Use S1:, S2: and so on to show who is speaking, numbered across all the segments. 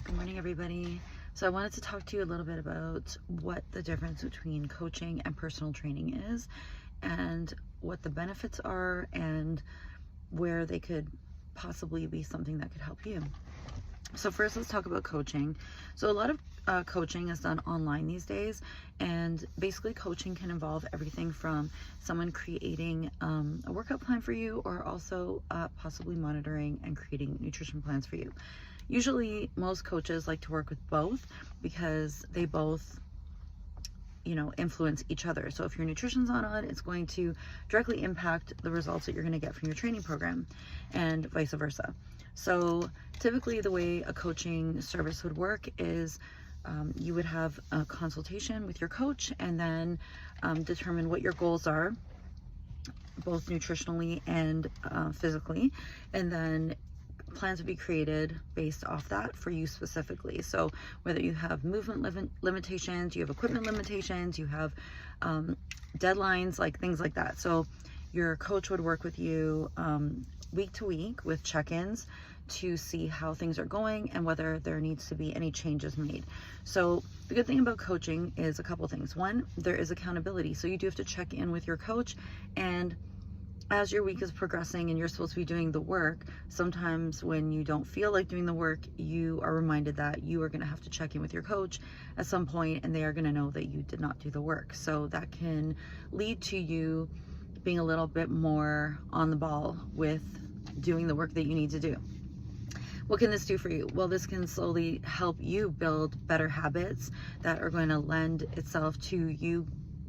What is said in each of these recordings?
S1: Good morning, everybody. So I wanted to talk to you a little bit about what the difference between coaching and personal training is, and what the benefits are, and where they could possibly be something that could help you. So first, let's talk about coaching. So a lot of coaching is done online these days, and basically coaching can involve everything from someone creating a workout plan for you, or also possibly monitoring and creating nutrition plans for you. Usually most coaches like to work with both because they both influence each other. So if your nutrition's not on, it's going to directly impact the results that you're going to get from your training program, and vice versa. So typically the way a coaching service would work is you would have a consultation with your coach, and then determine what your goals are, both nutritionally and physically, and then plans would be created based off that for you specifically. So whether you have movement limitations, you have equipment limitations, you have deadlines, like things like that. So your coach would work with you week to week with check-ins to see how things are going and whether there needs to be any changes made. So the good thing about coaching is a couple things. One, there is accountability. So you do have to check in with your coach, and as your week is progressing and you're supposed to be doing the work, sometimes when you don't feel like doing the work, you are reminded that you are going to have to check in with your coach at some point, and they are going to know that you did not do the work. So that can lead to you being a little bit more on the ball with doing the work that you need to do. What can this do for you? Well, this can slowly help you build better habits that are going to lend itself to you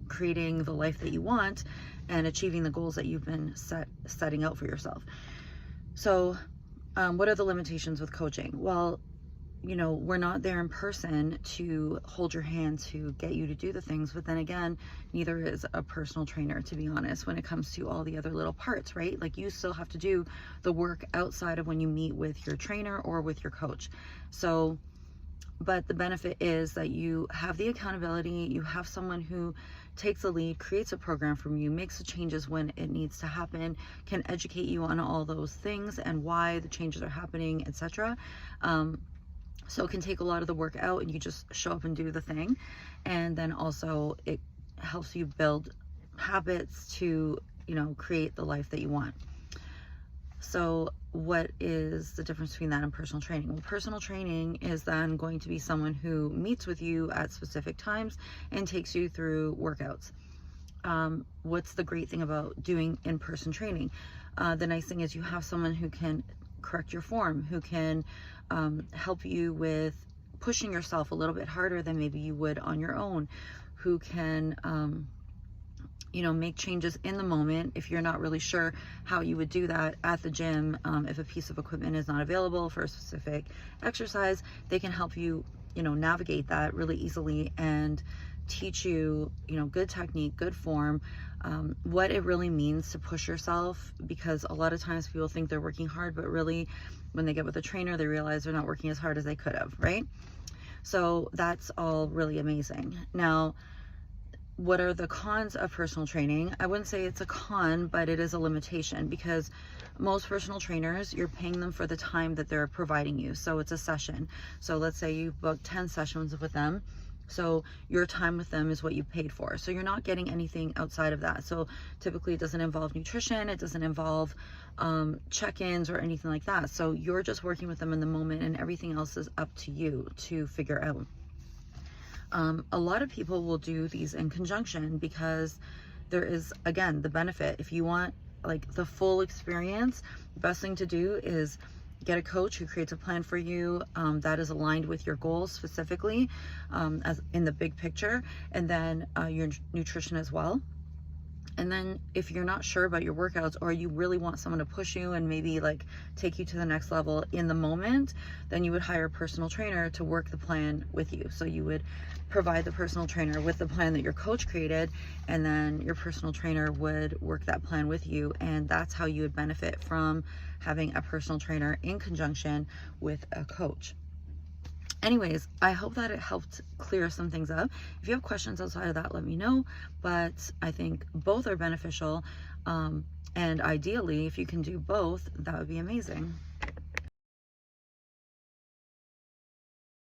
S1: creating the life that you want and achieving the goals that you've been setting out for yourself. So what are the limitations with coaching? Well, we're not there in person to hold your hand to get you to do the things, but then again, neither is a personal trainer, to be honest, when it comes to all the other little parts, right? Like, you still have to do the work outside of when you meet with your trainer or with your coach. So but the benefit is that you have the accountability, you have someone who takes the lead, creates a program from you, makes the changes when it needs to happen, can educate you on all those things and why the changes are happening, etc. So it can take a lot of the work out, and you just show up and do the thing. And then also it helps you build habits to, create the life that you want. So what is the difference between that and personal training? Well, personal training is then going to be someone who meets with you at specific times and takes you through workouts. What's the great thing about doing in-person training? The nice thing is you have someone who can correct your form, who can help you with pushing yourself a little bit harder than maybe you would on your own, who can make changes in the moment if you're not really sure how you would do that at the gym. If a piece of equipment is not available for a specific exercise, they can help you, navigate that really easily and teach you, good technique, good form, what it really means to push yourself, because a lot of times people think they're working hard, but really when they get with a trainer, they realize they're not working as hard as they could have, right? So that's all really amazing. Now, what are the cons of personal training? I wouldn't say it's a con, but it is a limitation, because most personal trainers, you're paying them for the time that they're providing you. So it's a session. So let's say you book 10 sessions with them. So your time with them is what you paid for. So you're not getting anything outside of that. So typically it doesn't involve nutrition. It doesn't involve check-ins or anything like that. So you're just working with them in the moment, and everything else is up to you to figure out. A lot of people will do these in conjunction because there is, again, the benefit. If you want like the full experience, the best thing to do is get a coach who creates a plan for you that is aligned with your goals specifically, as in the big picture, and then your nutrition as well. And then if you're not sure about your workouts, or you really want someone to push you and maybe like take you to the next level in the moment, then you would hire a personal trainer to work the plan with you. So you would provide the personal trainer with the plan that your coach created, and then your personal trainer would work that plan with you. And that's how you would benefit from having a personal trainer in conjunction with a coach. Anyways, I hope that it helped clear some things up. If you have questions outside of that, let me know. But I think both are beneficial. And ideally, if you can do both, that would be amazing.